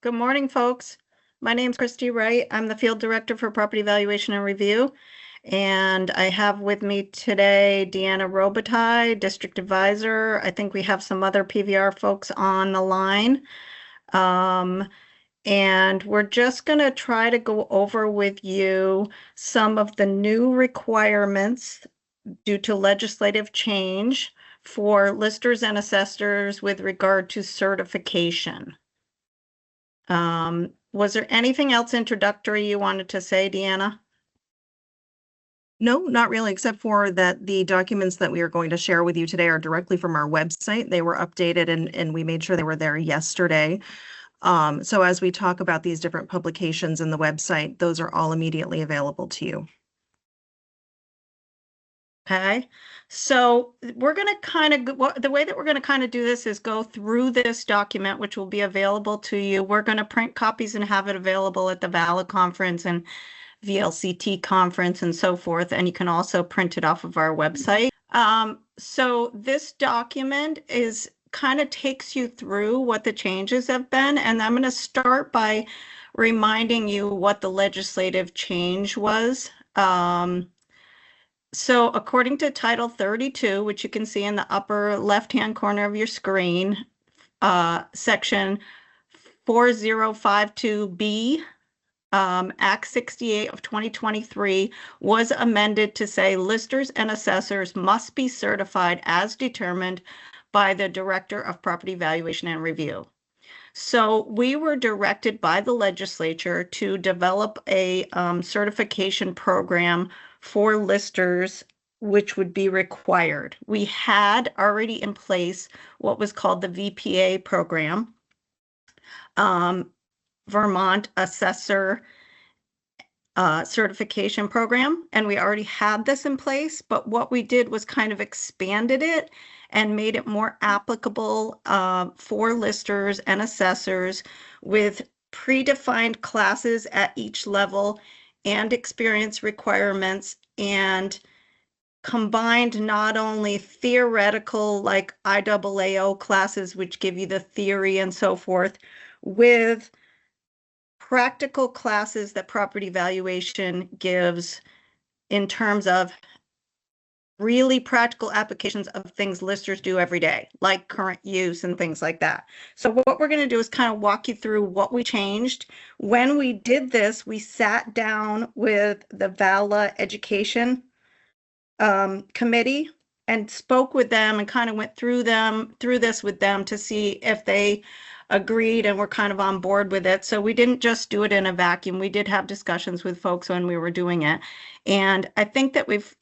Good morning, folks. My name's Christy Wright. I'm the Field Director for Property Valuation and Review. And I have with me today Deanna Robitaille, District Advisor. I think we have some other PVR folks on the line. And we're just going to try to go over with you some of the new requirements due to legislative change for listers and assessors with regard to certification. Was there anything else introductory you wanted to say, Deanna? No, not really, except for that the documents that we are going to share with you today are directly from our website. They were updated and we made sure they were there yesterday. So as we talk about these different publications in the website, those are all immediately available to you. Okay, so we're going to the way that we're going to kind of do this is go through this document, which will be available to you. We're going to print copies and have it available at the VALA conference and VLCT conference and so forth. And you can also print it off of our website. So this document kind of takes you through what the changes have been. And I'm going to start by reminding you what the legislative change was. So according to Title 32, which you can see in the upper left-hand corner of your screen, Section 4052B, Act 68 of 2023 was amended to say listers and assessors must be certified as determined by the Director of Property Valuation and Review. So we were directed by the legislature to develop a certification program for listers, which would be required. We had already in place what was called the VPA program, Vermont Assessor certification program, and we already had this in place, but what we did was kind of expanded it and made it more applicable for listers and assessors with predefined classes at each level and experience requirements, and combined not only theoretical like IAAO classes, which give you the theory and so forth, with practical classes that property valuation gives in terms of really practical applications of things listers do every day, like current use and things like that. So what we're going to do is kind of walk you through what we changed. When we did this, we sat down with the VALA Education Committee and spoke with them and kind of went through this with them to see if they agreed and were kind of on board with it. So we didn't just do it in a vacuum. We did have discussions with folks when we were doing it. And I think that we've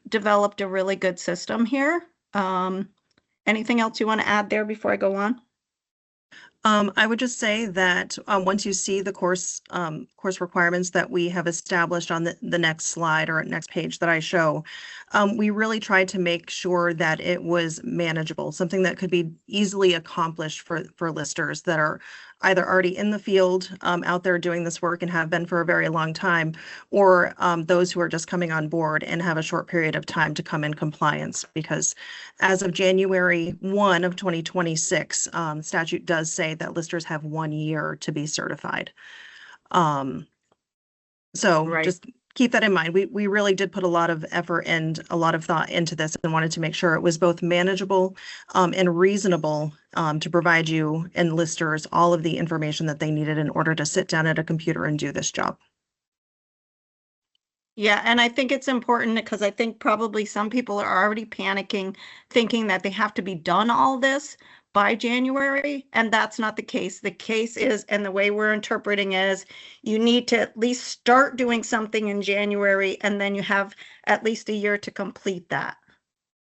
developed a really good system here. Anything else you want to add there before I go on? I would just say that once you see the course requirements that we have established on the next slide or next page that I show, we really tried to make sure that it was manageable, something that could be easily accomplished for listers that are either already in the field out there doing this work and have been for a very long time, or those who are just coming on board and have a short period of time to come in compliance. Because as of January 1 of 2026, statute does say that listers have 1 year to be certified. So Right. Just keep that in mind. We really did put a lot of effort and a lot of thought into this and wanted to make sure it was both manageable and reasonable to provide you and listers all of the information that they needed in order to sit down at a computer and do this job. Yeah, and I think it's important because I think probably some people are already panicking, thinking that they have to be done all this by January, and that's not the case. The case is, and the way we're interpreting it is, you need to at least start doing something in January, and then you have at least a year to complete that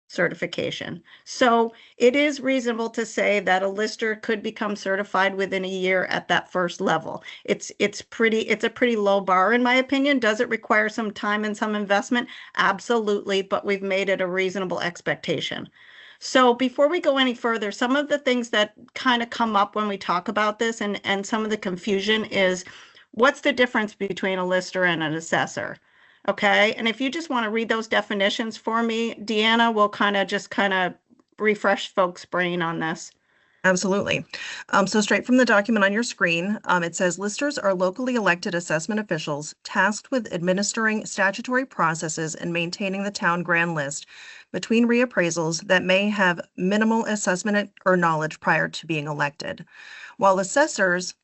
certification. So it is reasonable to say that a lister could become certified within a year at that first level. It's a pretty low bar in my opinion. Does it require some time and some investment? Absolutely, but we've made it a reasonable expectation. So before we go any further, some of the things that kind of come up when we talk about this and some of the confusion is, what's the difference between a lister and an assessor? Okay, and if you just want to read those definitions for me, Deanna will kind of refresh folks' brain on this. Absolutely. So straight from the document on your screen, it says listers are locally elected assessment officials tasked with administering statutory processes and maintaining the town grand list between reappraisals that may have minimal assessment or knowledge prior to being elected. While assessors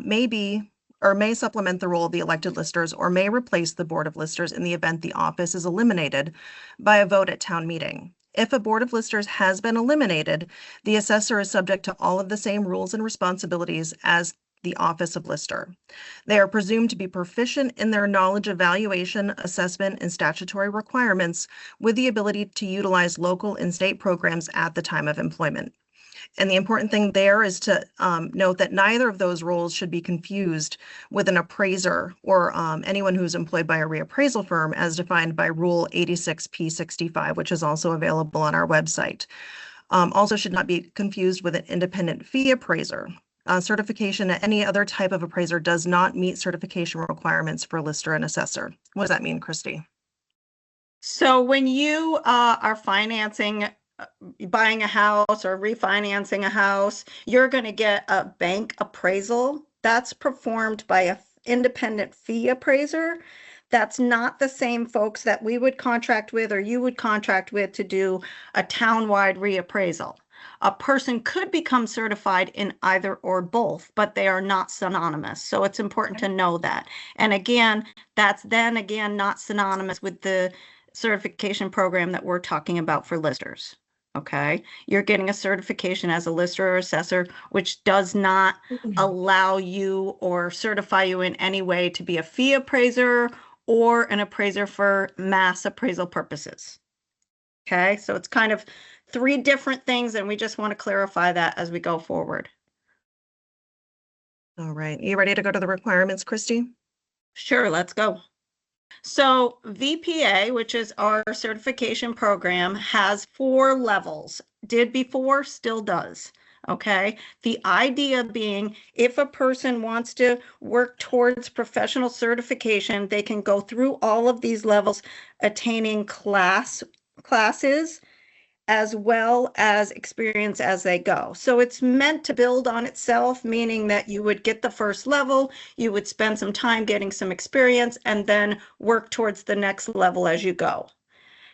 may be or may supplement the role of the elected listers or may replace the board of listers in the event the office is eliminated by a vote at town meeting. If a board of listers has been eliminated, the assessor is subject to all of the same rules and responsibilities as the office of lister. They are presumed to be proficient in their knowledge of valuation, assessment, and statutory requirements with the ability to utilize local and state programs at the time of employment. And the important thing there is to note that neither of those roles should be confused with an appraiser or anyone who's employed by a reappraisal firm as defined by Rule 86P65, which is also available on our website. Also should not be confused with an independent fee appraiser. Certification at any other type of appraiser does not meet certification requirements for lister and assessor. What does that mean, Christy? So when you are financing, buying a house or refinancing a house, you're going to get a bank appraisal that's performed by an independent fee appraiser. That's not the same folks that we would contract with or you would contract with to do a townwide reappraisal. A person could become certified in either or both, but they are not synonymous. So it's important to know that. And again, that's then again not synonymous with the certification program that we're talking about for listers. Okay, you're getting a certification as a lister or assessor, which does not allow you or certify you in any way to be a fee appraiser or an appraiser for mass appraisal purposes. Okay, so it's kind of three different things, and we just want to clarify that as we go forward. All right, you ready to go to the requirements, Christy? Sure, let's go. So VPA, which is our certification program, has 4 levels. Did before, still does. Okay. The idea being if a person wants to work towards professional certification, they can go through all of these levels, attaining classes as well as experience as they go. So it's meant to build on itself, meaning that you would get the first level, you would spend some time getting some experience, and then work towards the next level as you go.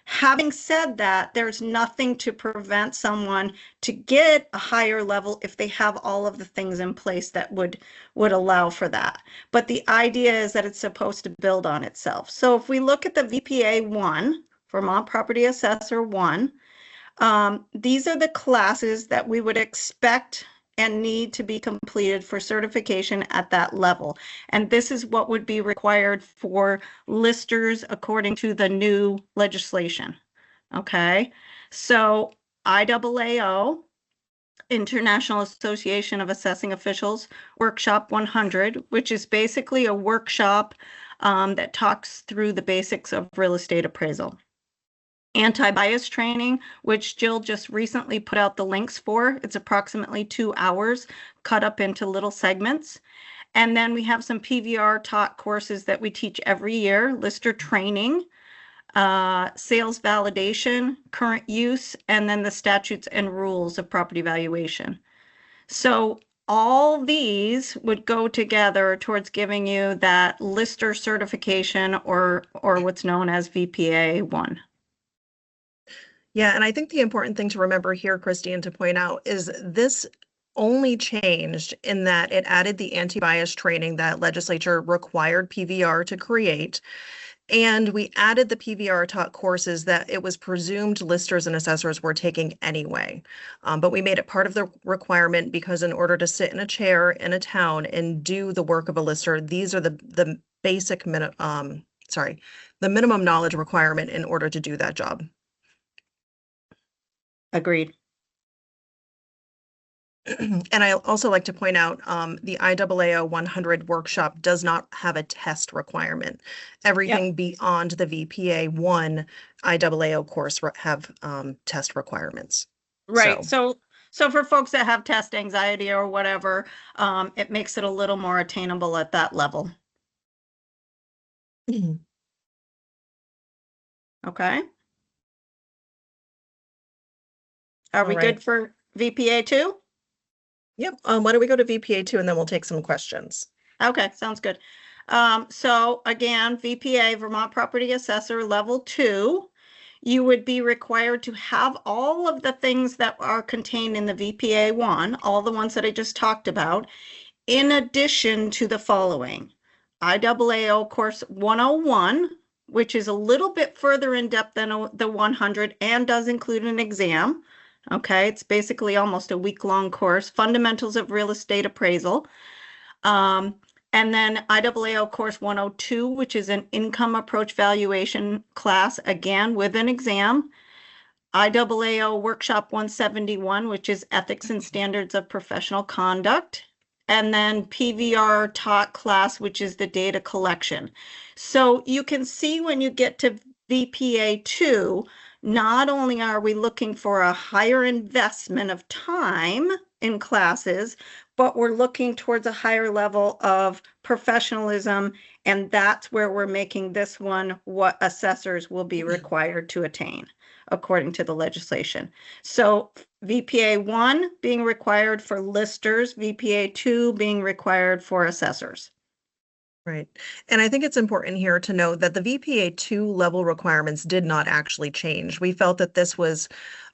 Having said that, there's nothing to prevent someone to get a higher level if they have all of the things in place that would allow for that. But the idea is that it's supposed to build on itself. So if we look at the VPA 1, Vermont Property Assessor 1, these are the classes that we would expect and need to be completed for certification at that level. And this is what would be required for listers according to the new legislation. Okay, so IAAO, International Association of Assessing Officials, Workshop 100, which is basically a workshop that talks through the basics of real estate appraisal. Anti-bias training, which Jill just recently put out the links for. It's approximately 2 hours cut up into little segments. And then we have some PVR taught courses that we teach every year, lister training, sales validation, current use, and then the statutes and rules of property valuation. So all these would go together towards giving you that lister certification or what's known as VPA 1. Yeah, and I think the important thing to remember here, Christy, and to point out is this only changed in that it added the anti-bias training that legislature required PVR to create. And we added the PVR taught courses that it was presumed listers and assessors were taking anyway. But we made it part of the requirement because in order to sit in a chair in a town and do the work of a lister, these are the basic the minimum knowledge requirement in order to do that job. Agreed. And I also like to point out the IAAO 100 workshop does not have a test requirement. Everything beyond the VPA 1 IAAO course have test requirements. Right. So for folks that have test anxiety or whatever, it makes it a little more attainable at that level. Okay. Are we good for VPA 2? Yep. Why don't we go to VPA 2 and then we'll take some questions. Okay, sounds good. So again, VPA, Vermont Property Assessor, Level 2, you would be required to have all of the things that are contained in the VPA 1, all the ones that I just talked about, in addition to the following. IAAO Course 101, which is a little bit further in depth than the 100 and does include an exam. Okay, it's basically almost a week-long course. Fundamentals of Real Estate Appraisal. And then IAAO Course 102, which is an income approach valuation class, again with an exam. IAAO Workshop 171, which is Ethics and Standards of Professional Conduct. And then PVR taught class, which is the data collection. So you can see when you get to VPA 2, not only are we looking for a higher investment of time in classes, but we're looking towards a higher level of professionalism, and that's where we're making this one what assessors will be required to attain according to the legislation. So VPA 1 being required for listers, VPA 2 being required for assessors. Right. And I think it's important here to note that the VPA 2 level requirements did not actually change. We felt that this was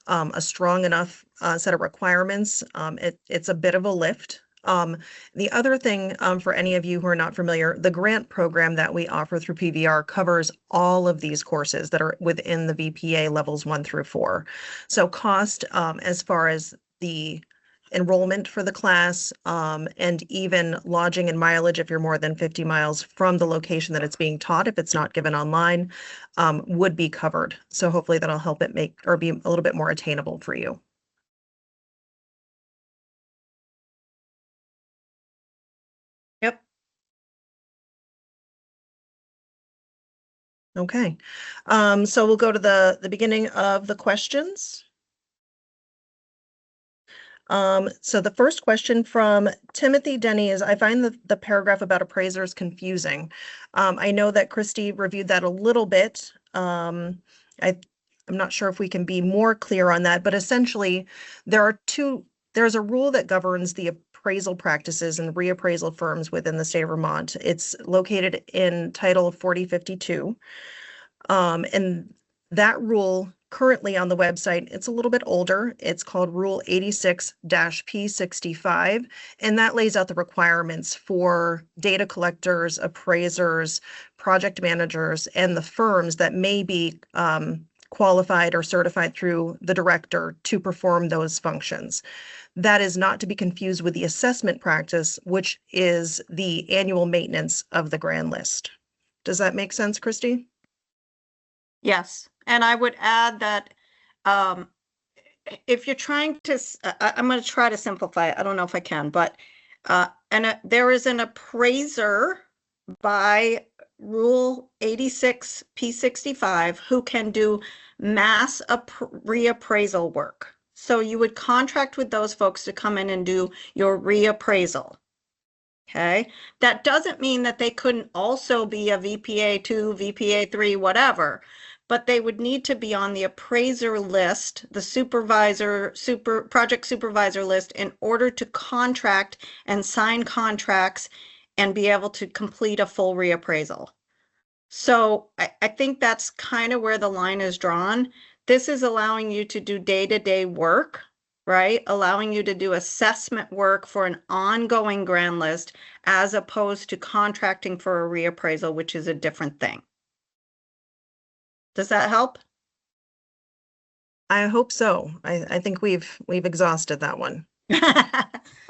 a strong enough set of requirements. It's a bit of a lift. The other thing for any of you who are not familiar, the grant program that we offer through PVR covers all of these courses that are within the VPA levels 1 through 4. So cost as far as the enrollment for the class, and even lodging and mileage if you're more than 50 miles from the location that it's being taught, if it's not given online, would be covered. So hopefully that'll help it make or be a little bit more attainable for you. Yep. Okay. So we'll go to the beginning of the questions. So the first question from Timothy Denny is, I find the paragraph about appraisers confusing. I know that Christy reviewed that a little bit. I'm not sure if we can be more clear on that, but essentially there's a rule that governs the appraisal practices and reappraisal firms within the state of Vermont. It's located in Title 4052. And that rule currently on the website, it's a little bit older. It's called Rule 86-P65, and that lays out the requirements for data collectors, appraisers, project managers, and the firms that may be qualified or certified through the director to perform those functions. That is not to be confused with the assessment practice, which is the annual maintenance of the grand list. Does that make sense, Christy? Yes. And I would add that if you're trying to, I'm going to try to simplify it. I don't know if I can, but there is an appraiser by Rule 86 P65 who can do mass reappraisal work. So you would contract with those folks to come in and do your reappraisal. Okay, that doesn't mean that they couldn't also be a VPA 2, VPA 3, whatever, but they would need to be on the appraiser list, the project supervisor list, in order to contract and sign contracts and be able to complete a full reappraisal. So I think that's kind of where the line is drawn. This is allowing you to do day-to-day work, right? Allowing you to do assessment work for an ongoing grand list as opposed to contracting for a reappraisal, which is a different thing. Does that help? I hope so. I think we've exhausted that one.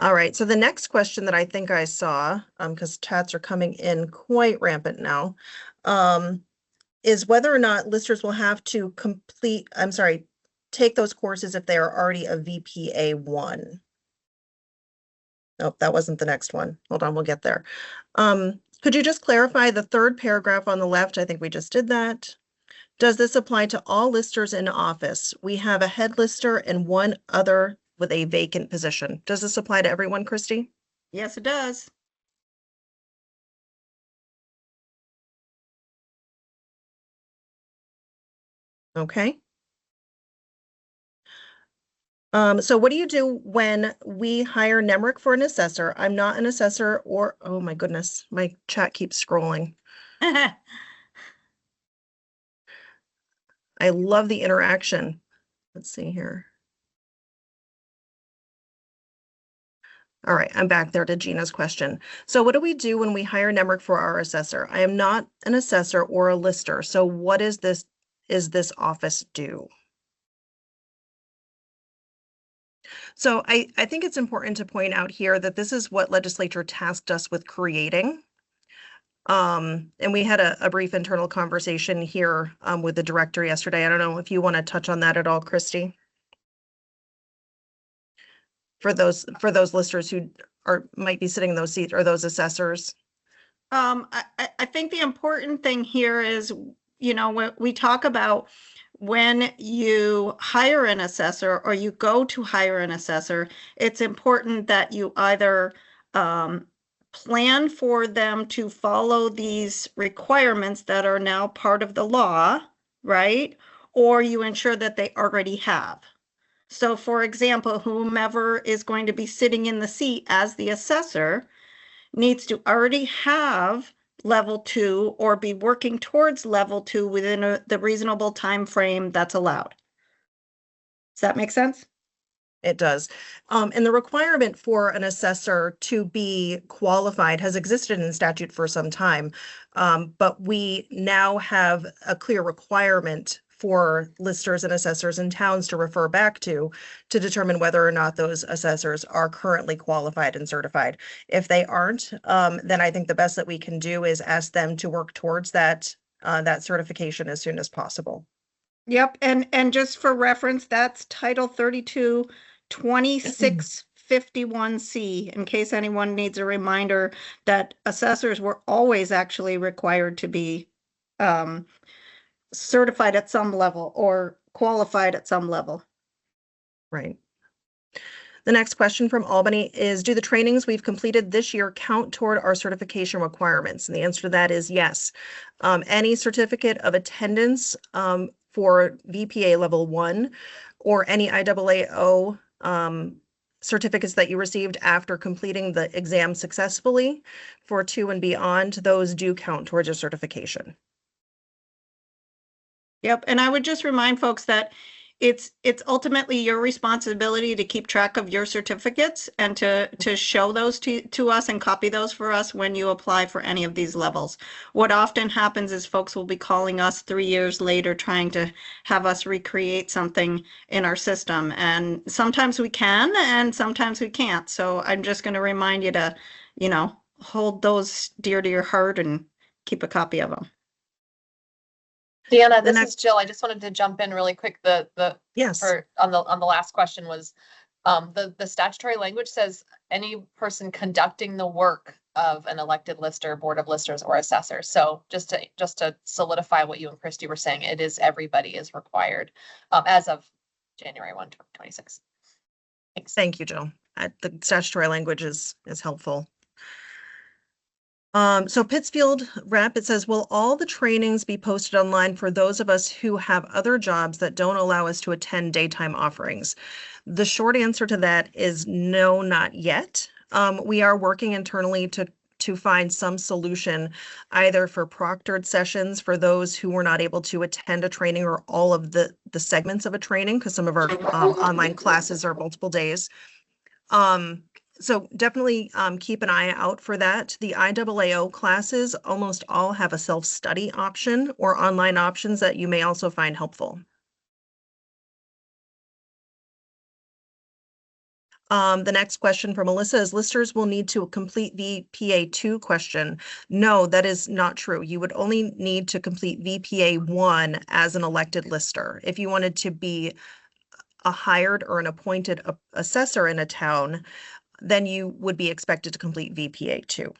All right. So the next question that I think I saw, because chats are coming in quite rampant now, is whether or not listers will have to take those courses if they are already a VPA 1. Nope, that wasn't the next one. Hold on, we'll get there. Could you just clarify the third paragraph on the left? I think we just did that. Does this apply to all listers in office? We have a head lister and one other with a vacant position. Does this apply to everyone, Christy? Yes, it does. Okay. So what do you do when we hire Nemrick for an assessor? I'm not an assessor or, oh my goodness, my chat keeps scrolling. I love the interaction. Let's see here. All right, I'm back there to Gina's question. So what do we do when we hire Nemrick for our assessor? I am not an assessor or a lister. So what is this office do? So I think it's important to point out here that this is what legislature tasked us with creating. And we had a brief internal conversation here with the director yesterday. I don't know if you want to touch on that at all, Christy. For those listers who might be sitting in those seats or those assessors. I think the important thing here is, when we talk about when you hire an assessor or you go to hire an assessor, it's important that you either plan for them to follow these requirements that are now part of the law, right? Or you ensure that they already have. So for example, whomever is going to be sitting in the seat as the assessor needs to already have level 2 or be working towards level 2 within the reasonable time frame that's allowed. Does that make sense? It does. And the requirement for an assessor to be qualified has existed in statute for some time. But we now have a clear requirement for listers and assessors in towns to refer back to determine whether or not those assessors are currently qualified and certified. If they aren't, then I think the best that we can do is ask them to work towards that certification as soon as possible. Yep, and just for reference, that's Title 32, 2651C, in case anyone needs a reminder that assessors were always actually required to be certified at some level or qualified at some level. Right. The next question from Albany is, do the trainings we've completed this year count toward our certification requirements? And the answer to that is yes. Any certificate of attendance for VPA level 1 or any IAAO certificates that you received after completing the exam successfully for 2 and beyond, those do count towards your certification. Yep, and I would just remind folks that it's ultimately your responsibility to keep track of your certificates and to show those to us and copy those for us when you apply for any of these levels. What often happens is folks will be calling us 3 years later trying to have us recreate something in our system, and sometimes we can and sometimes we can't. So I'm just going to remind you to, hold those dear to your heart and keep a copy of them. Deanna, this is Jill. I just wanted to jump in really quick. Yes. On the last question was, the statutory language says any person conducting the work of an elected lister, board of listers, or assessor. So just to solidify what you and Christy were saying, it is everybody is required as of January 1, 2026. Thanks. Thank you, Jill. The statutory language is helpful. So Pittsfield rep, it says, will all the trainings be posted online for those of us who have other jobs that don't allow us to attend daytime offerings? The short answer to that is no, not yet. We are working internally to find some solution either for proctored sessions for those who were not able to attend a training or all of the segments of a training, because some of our online classes are multiple days. So definitely keep an eye out for that. The IAAO classes almost all have a self-study option or online options that you may also find helpful. The next question from Melissa is, listers will need to complete VPA 2 question. No, that is not true. You would only need to complete VPA 1 as an elected lister. If you wanted to be a hired or an appointed assessor in a town, then you would be expected to complete VPA 2.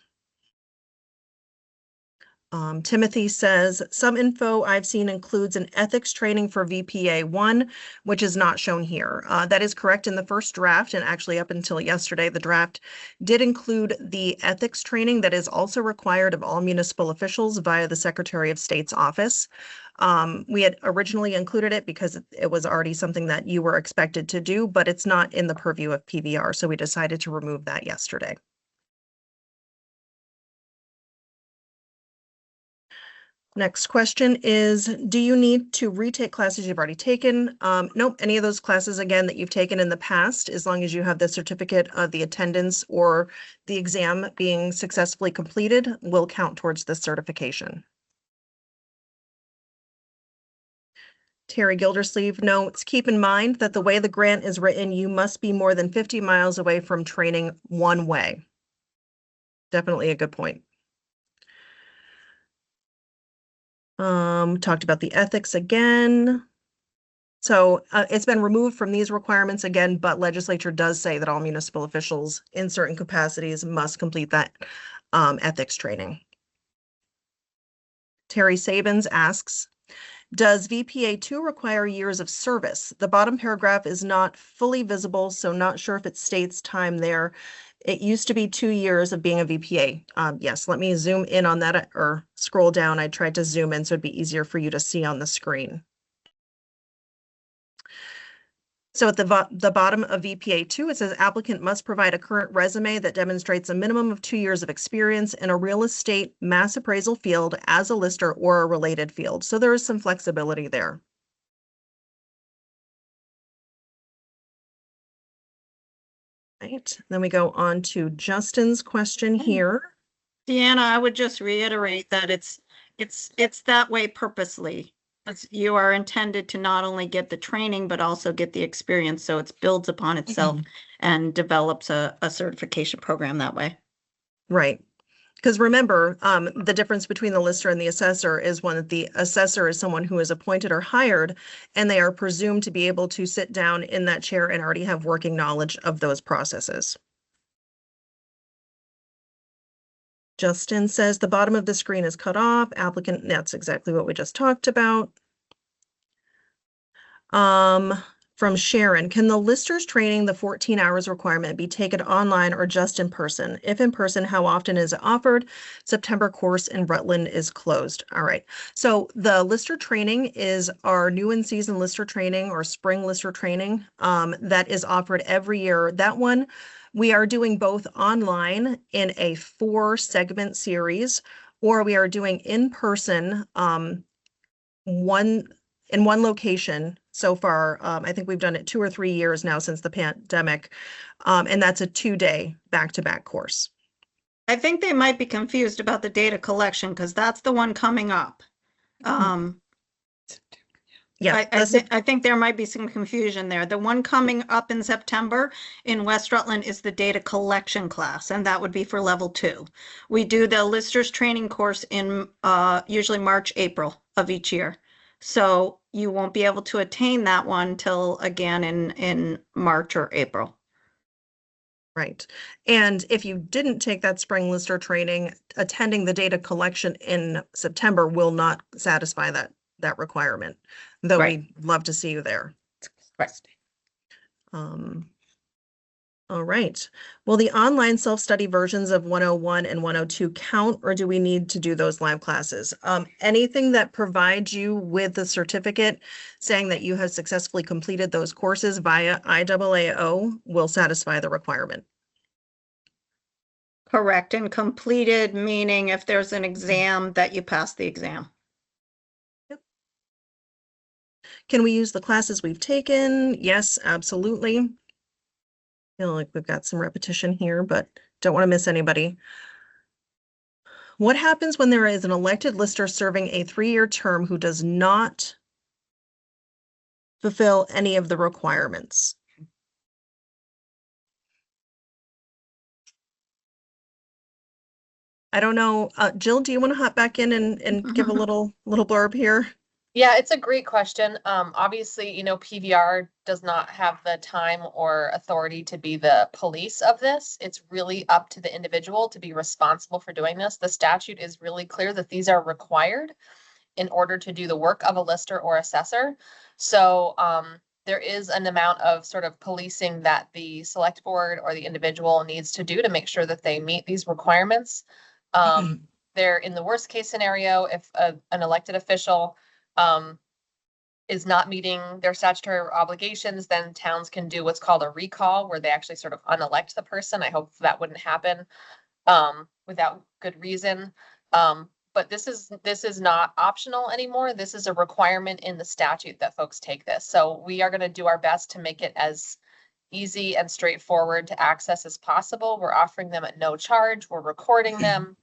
Timothy says, some info I've seen includes an ethics training for VPA 1, which is not shown here. That is correct in the first draft, and actually up until yesterday, the draft did include the ethics training that is also required of all municipal officials via the Secretary of State's office. We had originally included it because it was already something that you were expected to do, but it's not in the purview of PVR, so we decided to remove that yesterday. Next question is, do you need to retake classes you've already taken? Nope, any of those classes, again, that you've taken in the past, as long as you have the certificate of the attendance or the exam being successfully completed, will count towards the certification. Terry Gildersleeve notes, keep in mind that the way the grant is written, you must be more than 50 miles away from training one way. Definitely a good point. Talked about the ethics again. So it's been removed from these requirements again, but legislature does say that all municipal officials in certain capacities must complete that ethics training. Terry Sabins asks, does VPA 2 require years of service? The bottom paragraph is not fully visible, so not sure if it states time there. It used to be 2 years of being a VPA. Yes, let me zoom in on that or scroll down. I tried to zoom in so it'd be easier for you to see on the screen. So at the bottom of VPA 2, it says applicant must provide a current resume that demonstrates a minimum of 2 years of experience in a real estate mass appraisal field as a lister or a related field. So there is some flexibility there. Right, then we go on to Justin's question here. Deanna, I would just reiterate that it's that way purposely. You are intended to not only get the training, but also get the experience. So it builds upon itself and develops a certification program that way. Right. Because remember, the difference between the lister and the assessor is one that the assessor is someone who is appointed or hired, and they are presumed to be able to sit down in that chair and already have working knowledge of those processes. Justin says the bottom of the screen is cut off. Applicant, that's exactly what we just talked about. From Sharon, can the lister's training, the 14 hours requirement, be taken online or just in person? If in person, how often is it offered? September course in Rutland is closed. All right. So the lister training is our new in season lister training or spring lister training that is offered every year. That one, we are doing both online in a 4-segment series, or we are doing in person in one location so far. I think we've done it 2 or 3 years now since the pandemic. And that's a 2-day back-to-back course. I think they might be confused about the data collection because that's the one coming up. Yeah, I think there might be some confusion there. The one coming up in September in West Rutland is the data collection class, and that would be for level 2. We do the listers training course in usually March, April of each year. So you won't be able to attain that one till again in March or April. Right. And if you didn't take that spring lister training, attending the data collection in September will not satisfy that requirement, though Right. we'd love to see you there. Right. All right. Will the online self-study versions of 101 and 102 count, or do we need to do those live classes? Anything that provides you with the certificate saying that you have successfully completed those courses via IAAO will satisfy the requirement. Correct. And completed meaning if there's an exam that you pass the exam. Yep. Can we use the classes we've taken? Yes, absolutely. Feel like we've got some repetition here, but don't want to miss anybody. What happens when there is an elected lister serving a 3-year term who does not fulfill any of the requirements? I don't know. Jill, do you want to hop back in and give a little blurb here? Yeah, it's a great question. Obviously, you know, PVR does not have the time or authority to be the police of this. It's really up to the individual to be responsible for doing this. The statute is really clear that these are required in order to do the work of a lister or assessor. So there is an amount of sort of policing that the select board or the individual needs to do to make sure that they meet these requirements. They're in the worst case scenario, if an elected official is not meeting their statutory obligations, then towns can do what's called a recall, where they actually sort of unelect the person. I hope that wouldn't happen without good reason. But this is not optional anymore. This is a requirement in the statute that folks take this. So we are going to do our best to make it as easy and straightforward to access as possible. We're offering them at no charge. We're recording them.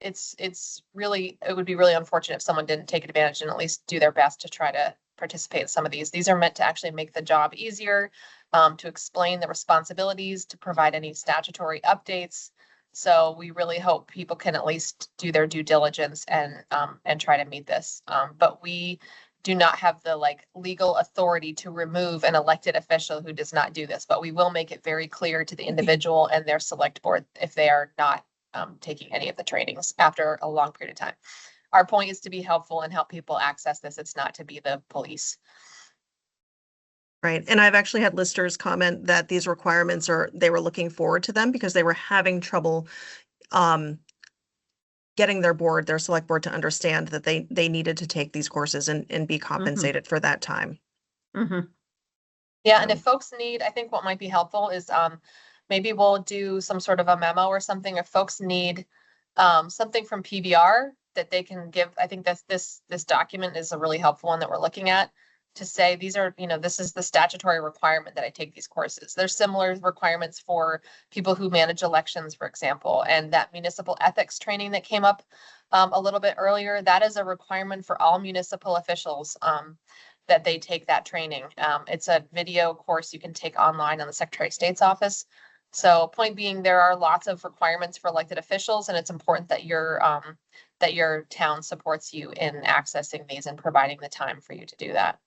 It would be really unfortunate if someone didn't take advantage and at least do their best to try to participate in some of these. These are meant to actually make the job easier, to explain the responsibilities, to provide any statutory updates. So we really hope people can at least do their due diligence and try to meet this. But we do not have the legal authority to remove an elected official who does not do this, but we will make it very clear to the individual and their select board if they are not taking any of the trainings after a long period of time. Our point is to be helpful and help people access this. It's not to be the police. Right. And I've actually had listers comment that these requirements they were looking forward to them because they were having trouble getting their select board to understand that they needed to take these courses and be compensated for that time. Yeah, and if folks need, I think what might be helpful is maybe we'll do some sort of a memo or something if folks need something from PVR that they can give. I think this document is a really helpful one that we're looking at to say these are, this is the statutory requirement that I take these courses. There's similar requirements for people who manage elections, for example, and that municipal ethics training that came up a little bit earlier, that is a requirement for all municipal officials that they take that training. It's a video course you can take online on the Secretary of State's office. So point being, there are lots of requirements for elected officials, and it's important that your town supports you in accessing these and providing the time for you to do that.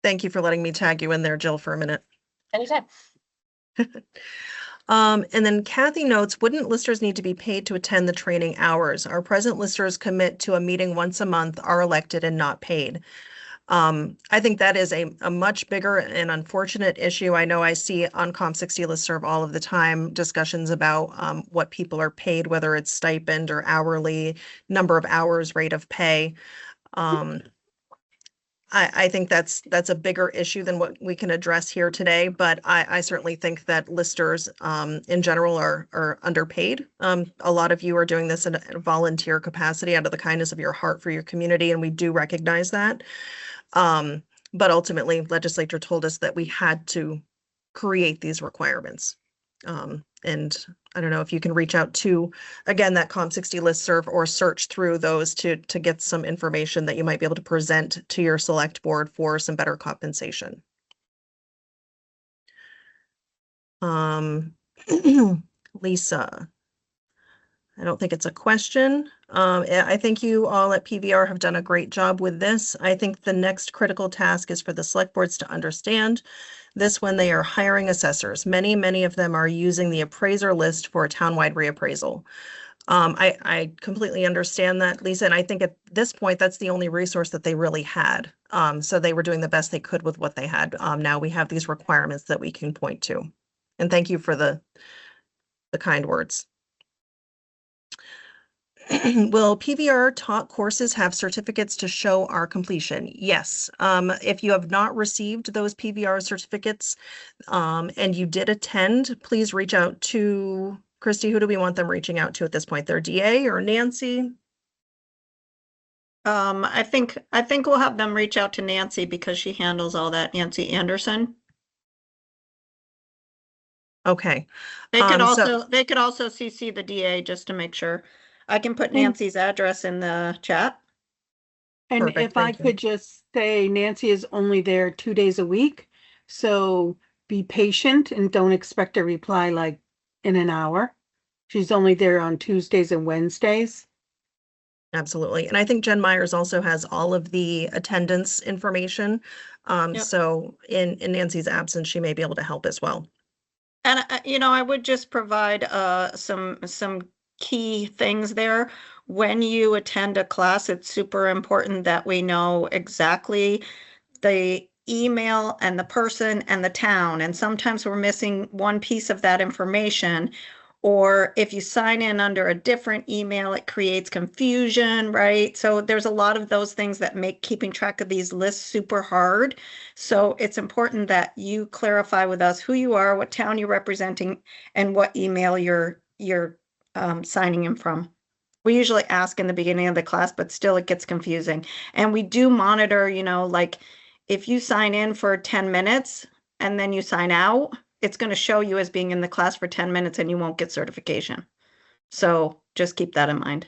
Thank you for letting me tag you in there, Jill, for a minute. Anytime. And then Kathy notes, wouldn't listers need to be paid to attend the training hours? Our present listers commit to a meeting once a month, are elected and not paid. I think that is a much bigger and unfortunate issue. I know I see on Com60 listserv all of the time discussions about what people are paid, whether it's stipend or hourly, number of hours, rate of pay. I think that's a bigger issue than what we can address here today, but I certainly think that listers in general are underpaid. A lot of you are doing this in a volunteer capacity out of the kindness of your heart for your community, and we do recognize that. But ultimately, legislature told us that we had to create these requirements. And I don't know if you can reach out to, again, that Com60 listserv or search through those to get some information that you might be able to present to your select board for some better compensation. Lisa, I don't think it's a question. I think you all at PVR have done a great job with this. I think the next critical task is for the select boards to understand this when they are hiring assessors. Many of them are using the appraiser list for a townwide reappraisal. I completely understand that, Lisa, and I think at this point, that's the only resource that they really had. So they were doing the best they could with what they had. Now we have these requirements that we can point to. And thank you for the kind words. Will PVR taught courses have certificates to show our completion? Yes. If you have not received those PVR certificates and you did attend, please reach out to Christy. Who do we want them reaching out to at this point? Their DA or Nancy? I think we'll have them reach out to Nancy because she handles all that, Nancy Anderson. Okay. They could also CC the DA just to make sure. I can put Nancy's address in the chat. And Perfect, if I could just say, Nancy is only there 2 days a week. So be patient and don't expect a reply like in an hour. She's only there on Tuesdays and Wednesdays. Absolutely. And I think Jen Myers also has all of the attendance information. Yep. So in Nancy's absence, she may be able to help as well. And I would just provide some key things there. When you attend a class, it's super important that we know exactly the email and the person and the town. And sometimes we're missing one piece of that information, or if you sign in under a different email, it creates confusion, right? So there's a lot of those things that make keeping track of these lists super hard. So it's important that you clarify with us who you are, what town you're representing, and what email you're signing in from. We usually ask in the beginning of the class, but still it gets confusing. And we do monitor, like if you sign in for 10 minutes and then you sign out, it's going to show you as being in the class for 10 minutes and you won't get certification. So just keep that in mind.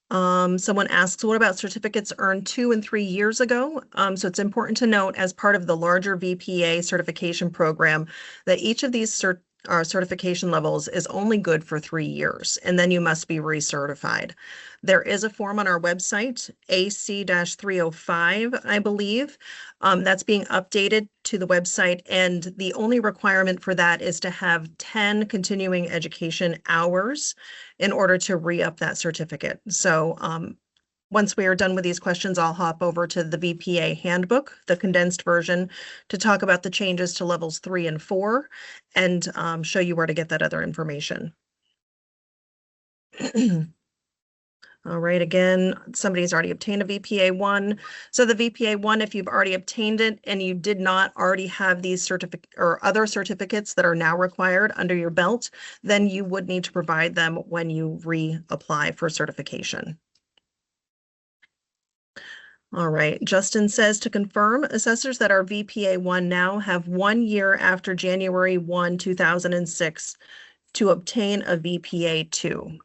Someone asks, what about certificates earned 2 and 3 years ago? So it's important to note, as part of the larger VPA certification program, that each of these certification levels is only good for 3 years, and then you must be recertified. There is a form on our website, AC-305, I believe, that's being updated to the website, and the only requirement for that is to have 10 continuing education hours in order to re-up that certificate. So once we are done with these questions, I'll hop over to the VPA handbook, the condensed version, to talk about the changes to levels 3 and 4 and show you where to get that other information. All right, again, somebody's already obtained a VPA 1. So the VPA 1, if you've already obtained it and you did not already have these other certificates that are now required under your belt, then you would need to provide them when you reapply for certification. All right, Justin says, to confirm, assessors that are VPA 1 now have 1 year after January 1, 2006 to obtain a VPA 2.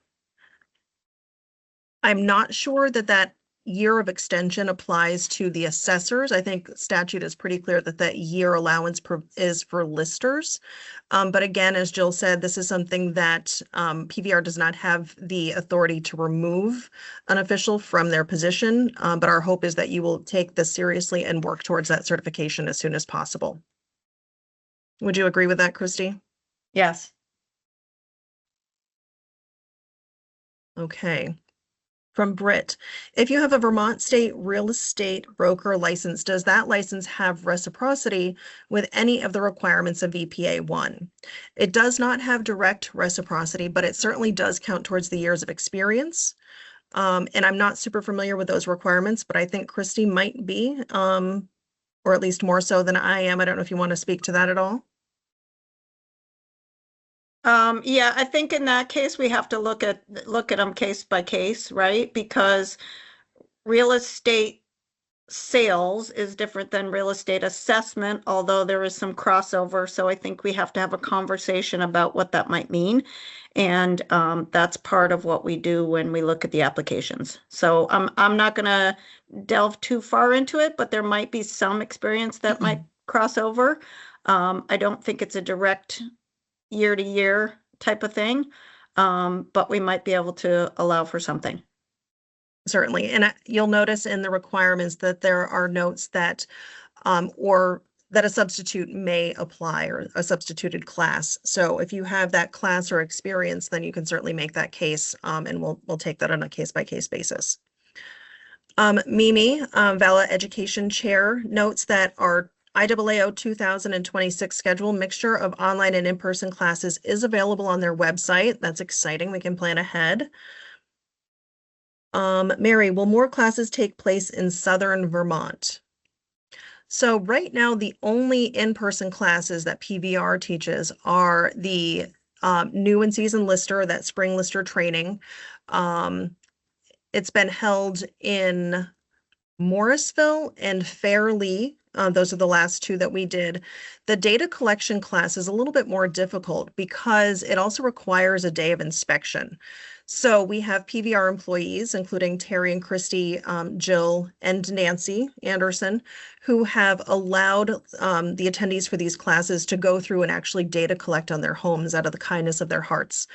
I'm not sure that that year of extension applies to the assessors. I think statute is pretty clear that that year allowance is for listers. But again, as Jill said, this is something that PVR does not have the authority to remove an official from their position. But our hope is that you will take this seriously and work towards that certification as soon as possible. Would you agree with that, Christy? Yes. Okay. From Britt, if you have a Vermont state real estate broker license, does that license have reciprocity with any of the requirements of VPA 1? It does not have direct reciprocity, but it certainly does count towards the years of experience. And I'm not super familiar with those requirements, but I think Christy might be, or at least more so than I am. I don't know if you want to speak to that at all. Yeah, I think in that case, we have to look at them case by case, right? Because real estate sales is different than real estate assessment, although there is some crossover. So I think we have to have a conversation about what that might mean. And that's part of what we do when we look at the applications. So I'm not going to delve too far into it, but there might be some experience that might cross over. I don't think it's a direct year-to-year type of thing, but we might be able to allow for something. Certainly, and you'll notice in the requirements that there are notes that or that a substitute may apply, or a substituted class. So if you have that class or experience, then you can certainly make that case, and we'll take that on a case-by-case basis. Mimi, VALA Education Chair, notes that our IAAO 2026 schedule mixture of online and in-person classes is available on their website. That's exciting. We can plan ahead. Mary, will more classes take place in Southern Vermont? So right now, the only in-person classes that PVR teaches are the new and seasoned lister, that spring lister training. It's been held in Morrisville and Fairleigh. Those are the last two that we did. The data collection class is a little bit more difficult because it also requires a day of inspection. So we have PVR employees, including Terry and Christy, Jill, and Nancy Anderson, who have allowed the attendees for these classes to go through and actually data collect on their homes out of the kindness of their hearts.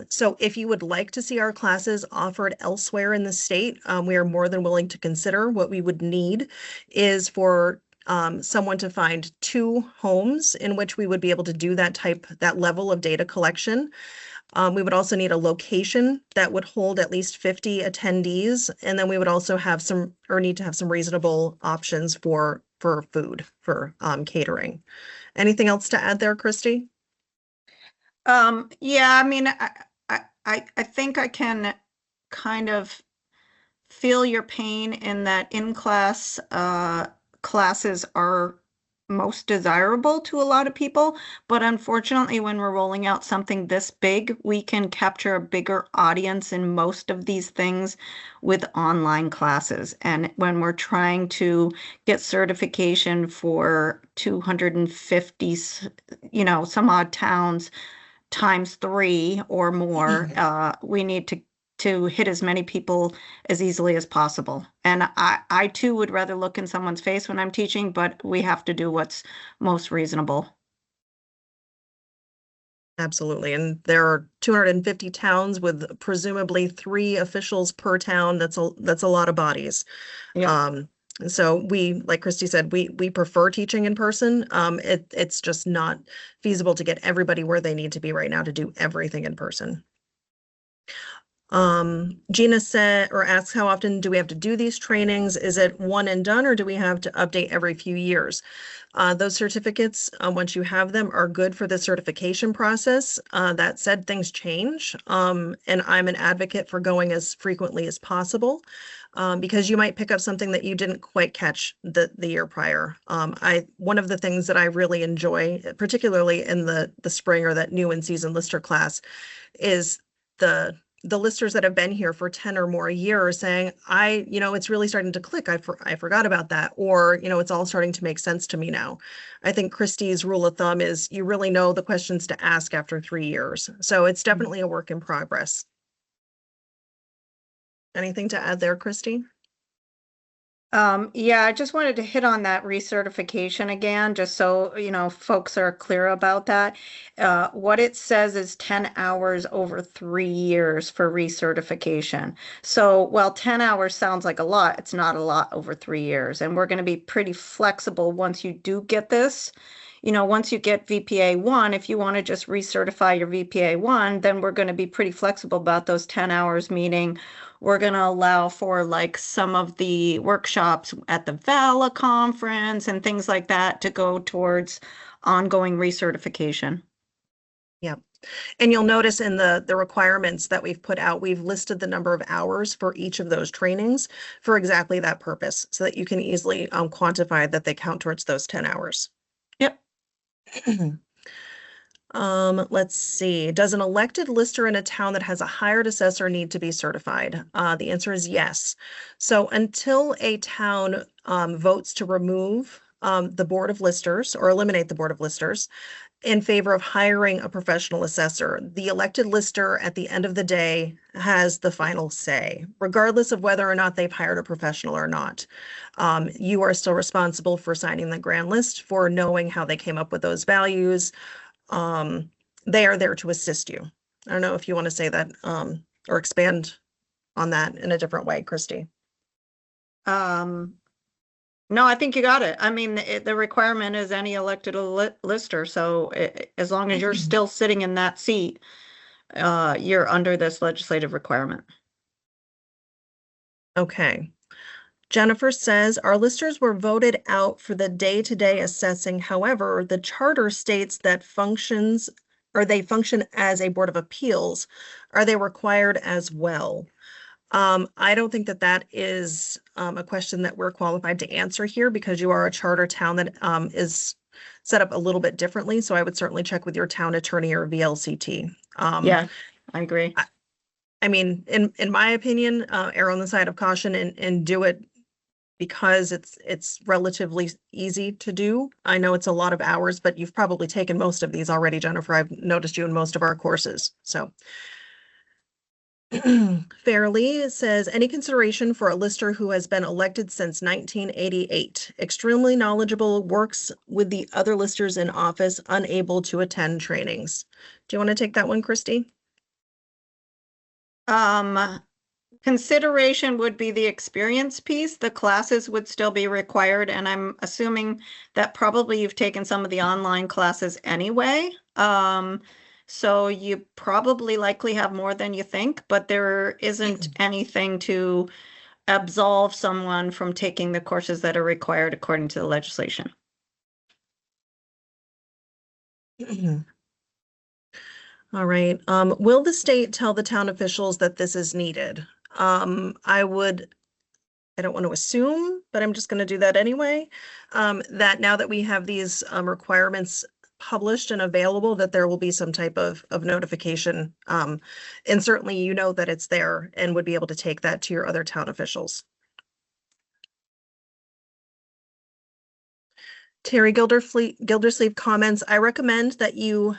So if you would like to see our classes offered elsewhere in the state, we are more than willing to consider. What we would need is for someone to find 2 homes in which we would be able to do that level of data collection. We would also need a location that would hold at least 50 attendees. And then we would also have need to have some reasonable options for for food, for catering. Anything else to add there, Christy? Yeah, I mean, I think I can kind of feel your pain in that in-class classes are most desirable to a lot of people, but unfortunately, when we're rolling out something this big, we can capture a bigger audience in most of these things with online classes. And when we're trying to get certification for 250, some odd towns times 3 or more, we need to hit as many people as easily as possible. And I too would rather look in someone's face when I'm teaching, but we have to do what's most reasonable. Absolutely. And there are 250 towns with presumably 3 officials per town. That's a lot of bodies. Yeah. So like Christy said, we prefer teaching in person. It's just not feasible to get everybody where they need to be right now to do everything in person. Gina said or asks, how often do we have to do these trainings? Is it one and done, or do we have to update every few years? Those certificates, once you have them, are good for the certification process. That said, things change, and I'm an advocate for going as frequently as possible, because you might pick up something that you didn't quite catch the year prior. One of the things that I really enjoy, particularly in the spring or that new and seasoned lister class, is the listers that have been here for 10 or more years saying, it's really starting to click. I forgot about that. Or, it's all starting to make sense to me now. I think Christy's rule of thumb is you really know the questions to ask after 3 years. So it's definitely a work in progress. Anything to add there, Christy? Yeah, I just wanted to hit on that recertification again, just so, folks are clear about that. What it says is 10 hours over 3 years for recertification. So while 10 hours sounds like a lot, it's not a lot over 3 years. And we're going to be pretty flexible once you do get this. Once you get VPA 1, if you want to just recertify your VPA 1, then we're going to be pretty flexible about those 10 hours, meaning we're going to allow for like some of the workshops at the VALA conference and things like that to go towards ongoing recertification. Yep. And you'll notice in the requirements that we've put out, we've listed the number of hours for each of those trainings for exactly that purpose, so that you can easily quantify that they count towards those 10 hours. Yep. Let's see. Does an elected lister in a town that has a hired assessor need to be certified? The answer is yes. So until a town votes to remove the board of listers or eliminate the board of listers in favor of hiring a professional assessor, the elected lister at the end of the day has the final say, regardless of whether or not they've hired a professional or not. You are still responsible for signing the grand list, for knowing how they came up with those values. They are there to assist you. I don't know if you want to say that or expand on that in a different way, Christy. No, I think you got it. I mean, the requirement is any elected lister. So as long as you're still sitting in that seat, you're under this legislative requirement. Okay. Jennifer says, our listers were voted out for the day-to-day assessing. However, the charter states that they function as a board of appeals. Are they required as well? I don't think that is a question that we're qualified to answer here, because you are a charter town that is set up a little bit differently. So I would certainly check with your town attorney or VLCT. Yeah, I agree. I mean, in my opinion, err on the side of caution and do it because it's relatively easy to do. I know it's a lot of hours, but you've probably taken most of these already, Jennifer. I've noticed you in most of our courses. So Fairly says, any consideration for a lister who has been elected since 1988, extremely knowledgeable, works with the other listers in office, unable to attend trainings. Do you want to take that one, Christy? Consideration would be the experience piece. The classes would still be required, and I'm assuming that probably you've taken some of the online classes anyway. So you probably likely have more than you think, but there isn't anything to absolve someone from taking the courses that are required according to the legislation. All right. Will the state tell the town officials that this is needed? I don't want to assume, but I'm just going to do that anyway. That now that we have these requirements published and available, that there will be some type of notification. And certainly you know that it's there and would be able to take that to your other town officials. Terry Gildersleeve comments, I recommend that you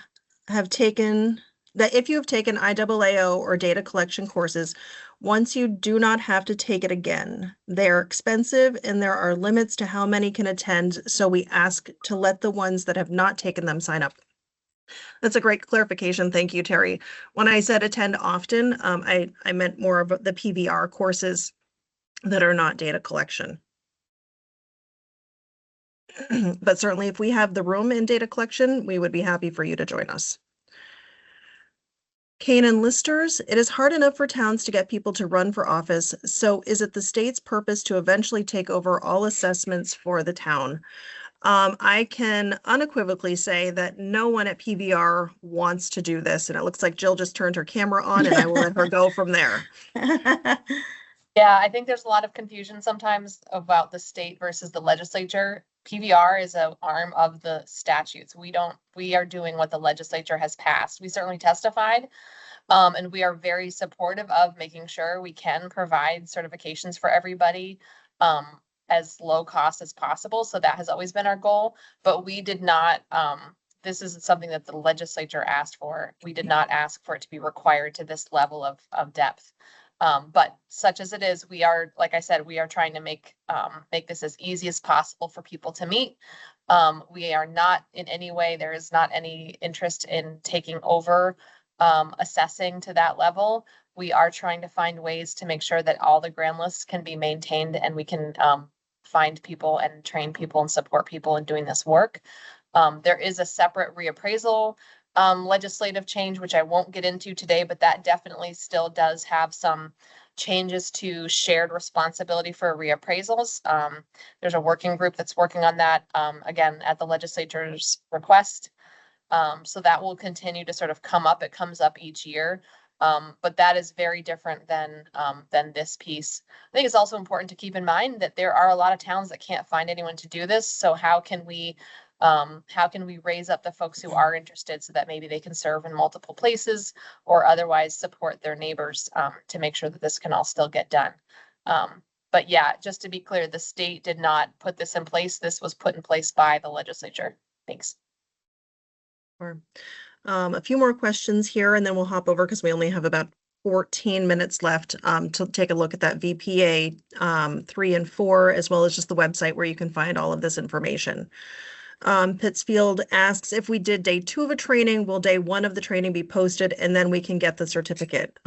have taken, that if you have taken IAAO or data collection courses, once you do not have to take it again. They're expensive and there are limits to how many can attend, so we ask to let the ones that have not taken them sign up. That's a great clarification. Thank you, Terry. When I said attend often, I meant more of the PVR courses that are not data collection. But certainly if we have the room in data collection, we would be happy for you to join us. Canaan listers, it is hard enough for towns to get people to run for office. So is it the state's purpose to eventually take over all assessments for the town? I can unequivocally say that no one at PVR wants to do this. And it looks like Jill just turned her camera on and I will let her go from there. Yeah, I think there's a lot of confusion sometimes about the state versus the legislature. PVR is an arm of the statutes. We are doing what the legislature has passed. We certainly testified, and we are very supportive of making sure we can provide certifications for everybody, as low cost as possible. So that has always been our goal, but we did not, this is something that the legislature asked for. We did not ask for it to be required to this level of depth. But such as it is, we are, like I said, we are trying to make this as easy as possible for people to meet. We are not in any way, there is not any interest in taking over assessing to that level. We are trying to find ways to make sure that all the grand lists can be maintained and we can find people and train people and support people in doing this work. There is a separate reappraisal legislative change, which I won't get into today, but that definitely still does have some changes to shared responsibility for reappraisals. There's a working group that's working on that, again, at the legislature's request. So that will continue to sort of come up. It comes up each year. But that is very different than this piece. I think it's also important to keep in mind that there are a lot of towns that can't find anyone to do this. So how can we raise up the folks who are interested so that maybe they can serve in multiple places or otherwise support their neighbors to make sure that this can all still get done. But yeah, just to be clear, the state did not put this in place. This was put in place by the legislature. Thanks. Sure. A few more questions here and then we'll hop over because we only have about 14 minutes left to take a look at that VPA 3 and 4, as well as just the website where you can find all of this information. Pittsfield asks, if we did day 2 of a training, will day 1 of the training be posted and then we can get the certificate?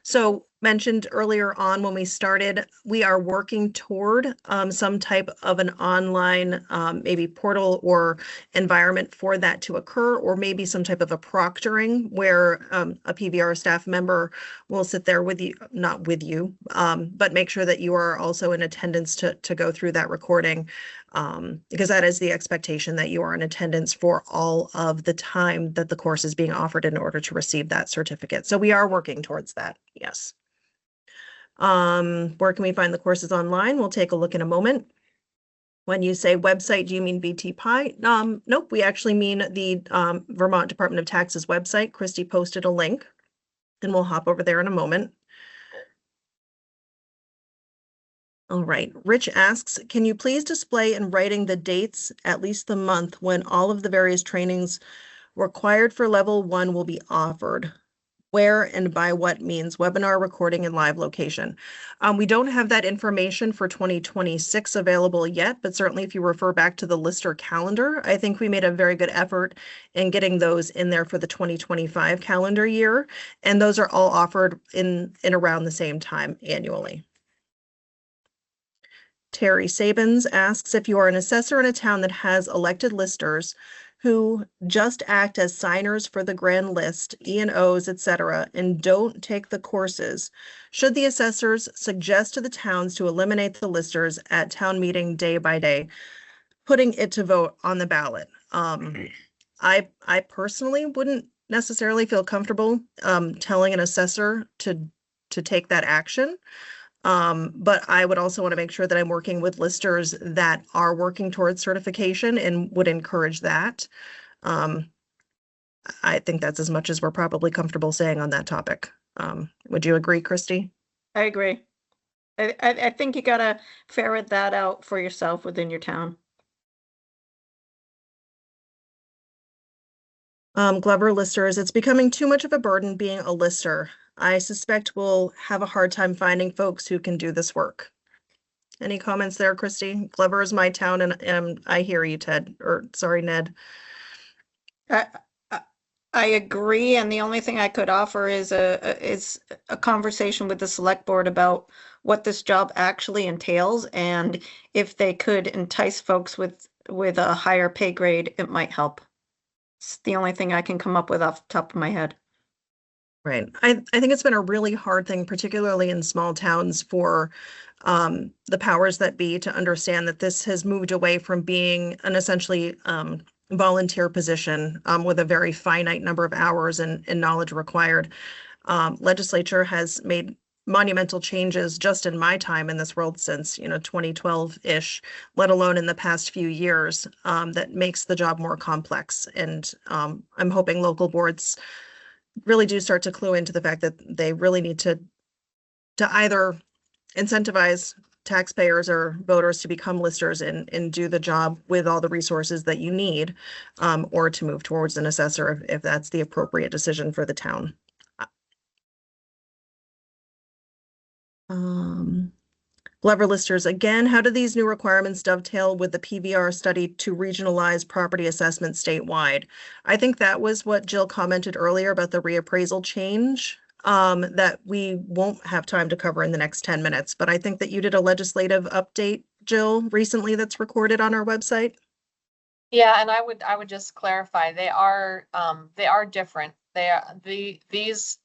So mentioned earlier on when we started, we are working toward some type of an online maybe portal or environment for that to occur, or maybe some type of a proctoring where a PVR staff member will sit there with you, not with you, but make sure that you are also in attendance to go through that recording, because that is the expectation, that you are in attendance for all of the time that the course is being offered in order to receive that certificate. So we are working towards that, yes. Where can we find the courses online? We'll take a look in a moment. When you say website, do you mean VTPI? Nope, we actually mean the Vermont Department of Taxes website. Christy posted a link and we'll hop over there in a moment. All right, Rich asks, can you please display in writing the dates, at least the month, when all of the various trainings required for level 1 will be offered? Where and by what means? Webinar, recording, and live location. We don't have that information for 2026 available yet, but certainly if you refer back to the lister calendar, I think we made a very good effort in getting those in there for the 2025 calendar year. And those are all offered in around the same time annually. Terry Sabins asks, if you are an assessor in a town that has elected listers, who just act as signers for the grand list, E&Os, etc., and don't take the courses, should the assessors suggest to the towns to eliminate the listers at town meeting day by day, putting it to vote on the ballot? I personally wouldn't necessarily feel comfortable telling an assessor to take that action. But I would also want to make sure that I'm working with listers that are working towards certification and would encourage that. I think that's as much as we're probably comfortable saying on that topic. Would you agree, Christy? I agree. I think you gotta ferret that out for yourself within your town. Glover listers, it's becoming too much of a burden being a lister. I suspect we'll have a hard time finding folks who can do this work. Any comments there, Christy? Glover is my town, and I hear you, Ted, or sorry, Ned. I agree, and the only thing I could offer is a conversation with the select board about what this job actually entails, and if they could entice folks with a higher pay grade, it might help. It's the only thing I can come up with off the top of my head. Right. I think it's been a really hard thing, particularly in small towns, for the powers that be to understand that this has moved away from being an essentially volunteer position with a very finite number of hours and knowledge required. Legislature has made monumental changes just in my time in this world since 2012-ish, let alone in the past few years, that makes the job more complex. And I'm hoping local boards really do start to clue into the fact that they really need to either incentivize taxpayers or voters to become listers and do the job with all the resources that you need, or to move towards an assessor if that's the appropriate decision for the town. Glover listers, again, how do these new requirements dovetail with the PVR study to regionalize property assessment statewide? I think that was what Jill commented earlier about the reappraisal change that we won't have time to cover in the next 10 minutes. But I think that you did a legislative update, Jill, recently that's recorded on our website. Yeah, and I would just clarify, they are different. These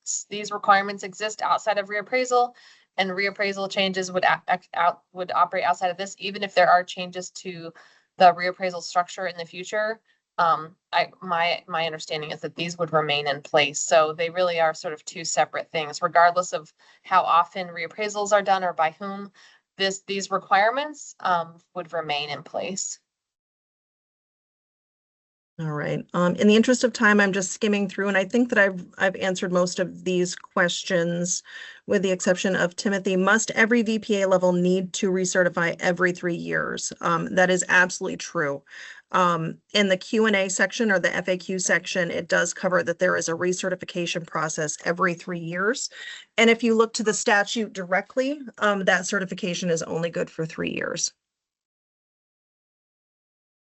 requirements exist outside of reappraisal, and reappraisal changes would operate outside of this, even if there are changes to the reappraisal structure in the future. My understanding is that these would remain in place. So they really are sort of two separate things, regardless of how often reappraisals are done or by whom. These requirements would remain in place. All right. In the interest of time, I'm just skimming through, and I think that I've answered most of these questions, with the exception of Timothy. Must every VPA level need to recertify every 3 years? That is absolutely true. In the Q&A section or the FAQ section, it does cover that there is a recertification process every 3 years. And if you look to the statute directly, that certification is only good for 3 years.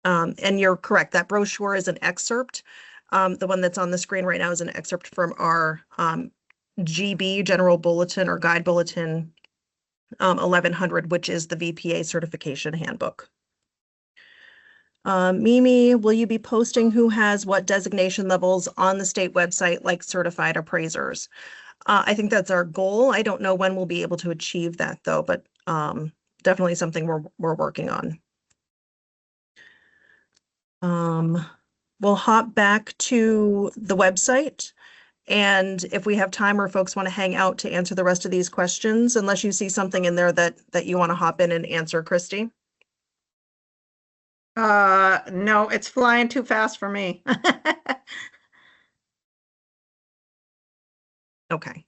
And you're correct, that brochure is an excerpt. The one that's on the screen right now is an excerpt from our GB General Bulletin or Guide Bulletin 1100, which is the VPA certification handbook. Mimi, will you be posting who has what designation levels on the state website, like certified appraisers? I think that's our goal. I don't know when we'll be able to achieve that though, but definitely something we're working on. We'll hop back to the website, and if we have time or folks want to hang out to answer the rest of these questions, unless you see something in there that you want to hop in and answer, Christy. No, it's flying too fast for me. Okay.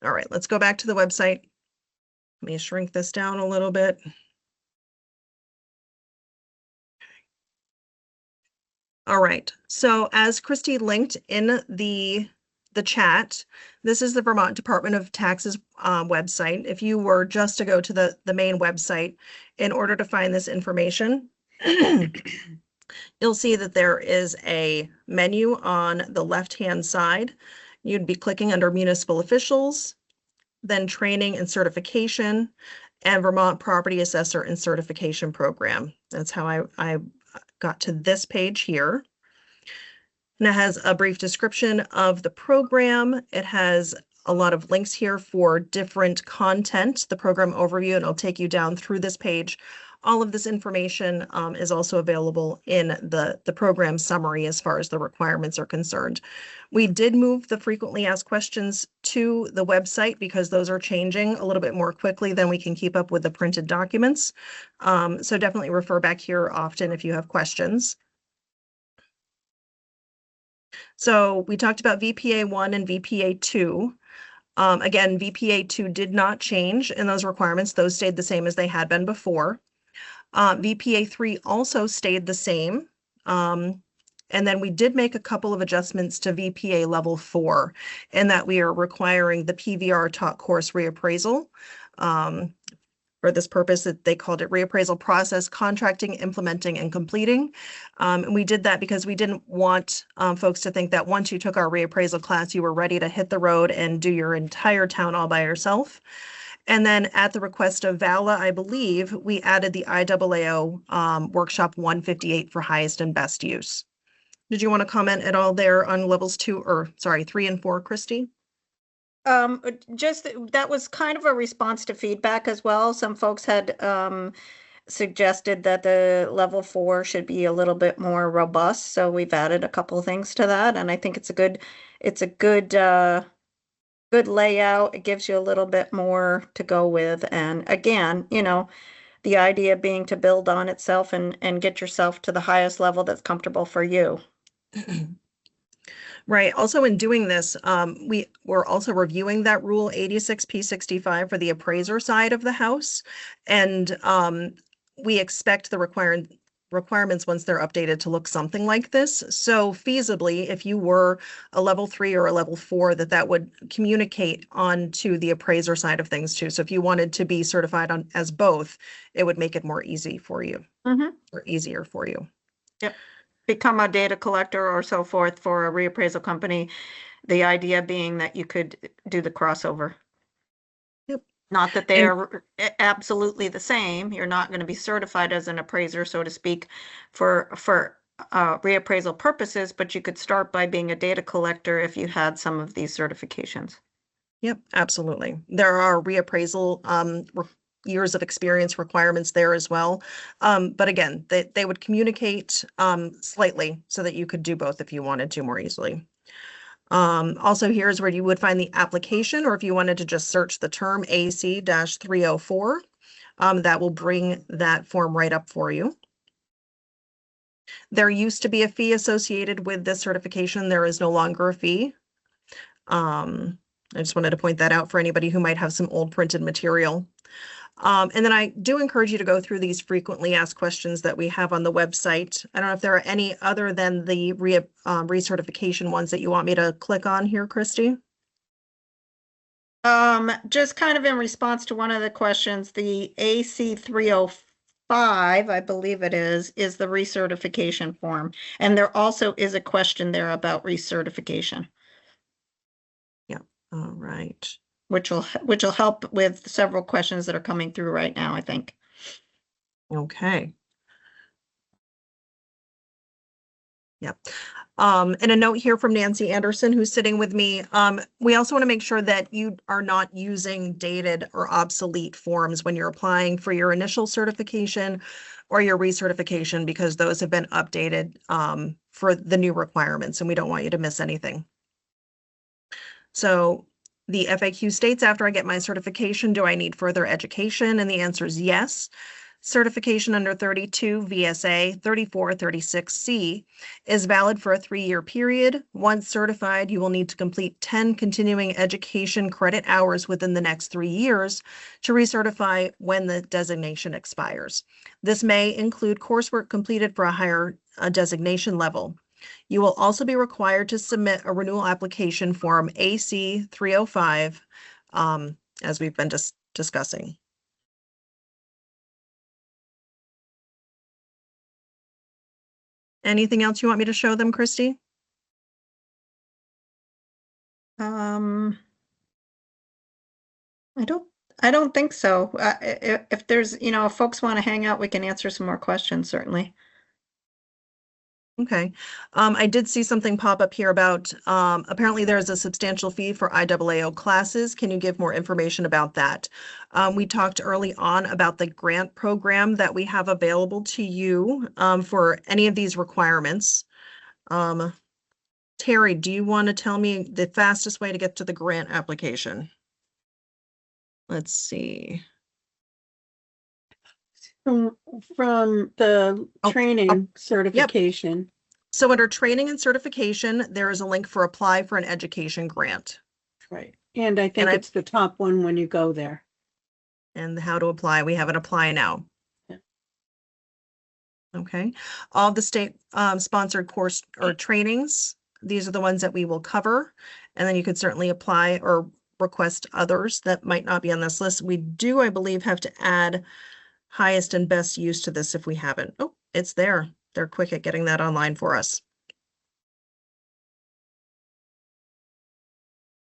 All right, let's go back to the website. Let me shrink this down a little bit. All right, so as Christy linked in the chat, this is the Vermont Department of Taxes website. If you were just to go to the main website in order to find this information, you'll see that there is a menu on the left-hand side. You'd be clicking under Municipal Officials, then Training and Certification, and Vermont Property Assessor and Certification Program. That's how I got to this page here. And it has a brief description of the program. It has a lot of links here for different content, the program overview, and I'll take you down through this page. All of this information is also available in the program summary as far as the requirements are concerned. We did move the frequently asked questions to the website because those are changing a little bit more quickly than we can keep up with the printed documents. So definitely refer back here often if you have questions. So we talked about VPA 1 and VPA 2. Again, VPA 2 did not change in those requirements. Those stayed the same as they had been before. VPA 3 also stayed the same. And then we did make a couple of adjustments to VPA level 4 in that we are requiring the PVR taught course reappraisal. For this purpose, they called it reappraisal process, contracting, implementing, and completing. And we did that because we didn't want folks to think that once you took our reappraisal class, you were ready to hit the road and do your entire town all by yourself. And then at the request of VALA, I believe, we added the IAAO workshop 158 for highest and best use. Did you want to comment at all there on levels 3 and 4, Christy? Just that was kind of a response to feedback as well. Some folks had suggested that the level 4 should be a little bit more robust, so we've added a couple of things to that, and I think it's a good layout. It gives you a little bit more to go with, and again, the idea being to build on itself and get yourself to the highest level that's comfortable for you. Right. Also, in doing this, we were also reviewing that Rule 86P65 for the appraiser side of the house. And we expect the requirements, once they're updated, to look something like this. So feasibly, if you were a level 3 or a level 4, that would communicate onto the appraiser side of things too. So if you wanted to be certified as both, it would make it more easy for you, or easier for you. Yep. Become a data collector or so forth for a reappraisal company. The idea being that you could do the crossover. Yep. Not that they are absolutely the same. You're not going to be certified as an appraiser, so to speak, for reappraisal purposes, but you could start by being a data collector if you had some of these certifications. Yep, absolutely. There are reappraisal years of experience requirements there as well. But again, they would communicate slightly so that you could do both if you wanted to more easily. Also, here's where you would find the application, or if you wanted to just search the term AC-304, that will bring that form right up for you. There used to be a fee associated with this certification. There is no longer a fee. I just wanted to point that out for anybody who might have some old printed material. And then I do encourage you to go through these frequently asked questions that we have on the website. I don't know if there are any other than the recertification ones that you want me to click on here, Christy. Just kind of in response to one of the questions, the AC 305, I believe it is the recertification form. And there also is a question there about recertification. Yeah, all right. Which will help with several questions that are coming through right now, I think. Okay. Yep. And a note here from Nancy Anderson, who's sitting with me. We also want to make sure that you are not using dated or obsolete forms when you're applying for your initial certification or your recertification, because those have been updated for the new requirements, and we don't want you to miss anything. So the FAQ states, after I get my certification, do I need further education? And the answer is yes. Certification under 32 VSA 3436C is valid for a 3-year period. Once certified, you will need to complete 10 continuing education credit hours within the next 3 years to recertify when the designation expires. This may include coursework completed for a higher designation level. You will also be required to submit a renewal application form AC 305, as we've been discussing. Anything else you want me to show them, Christy? I don't think so. If there's, if folks want to hang out, we can answer some more questions, certainly. Okay. I did see something pop up here about, apparently there's a substantial fee for IAAO classes. Can you give more information about that? We talked early on about the grant program that we have available to you, for any of these requirements. Terry, do you want to tell me the fastest way to get to the grant application? Let's see. From the Oh, training certification. So under training and certification, there is a link for apply for an education grant. Right. And I think I- it's the top one when you go there. And how to apply. We have an apply now. Yeah. Okay. All the state sponsored course or trainings, these are the ones that we will cover. And then you could certainly apply or request others that might not be on this list. We do, I believe, have to add highest and best use to this if we haven't. Oh, it's there. They're quick at getting that online for us.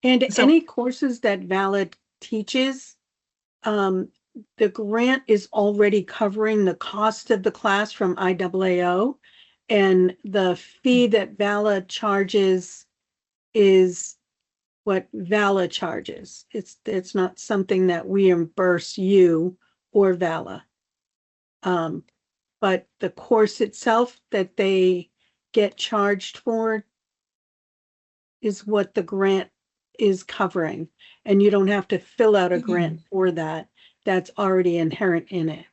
And So- any courses that Valid teaches, the grant is already covering the cost of the class from IAAO. And the fee that VALA charges is what VALA charges. It's not something that we reimburse you or VALA. But the course itself that they get charged for is what the grant is covering. And you don't have to fill out a grant for that. That's already inherent in it.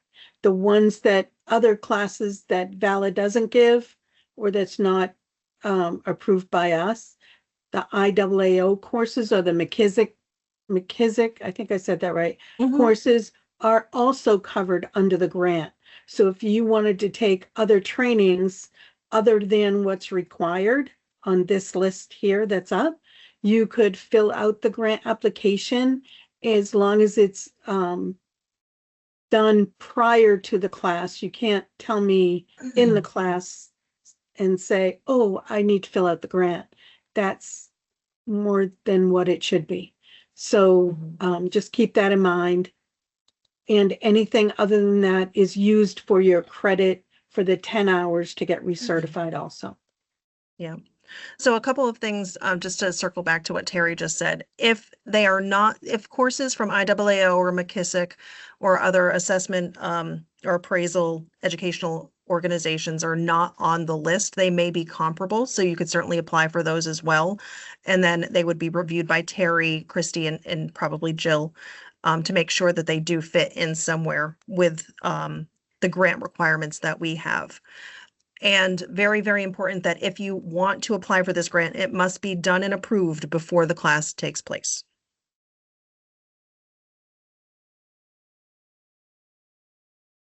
The ones that other classes that VALA doesn't give, or that's not approved by us, the IAAO courses or the McKissick, I think I said that right, courses are also covered under the grant. So if you wanted to take other trainings other than what's required on this list here that's up, you could fill out the grant application as long as it's done prior to the class. You can't tell me in the class and say, oh, I need to fill out the grant. That's more than what it should be. So just keep that in mind. And anything other than that is used for your credit for the 10 hours to get recertified also. Yeah. So a couple of things, just to circle back to what Terry just said. If they are not, if courses from IAAO or McKissick or other assessment or appraisal educational organizations are not on the list, they may be comparable. So you could certainly apply for those as well. And then they would be reviewed by Terry, Christy, and probably Jill to make sure that they do fit in somewhere with the grant requirements that we have. And very, very important that if you want to apply for this grant, it must be done and approved before the class takes place.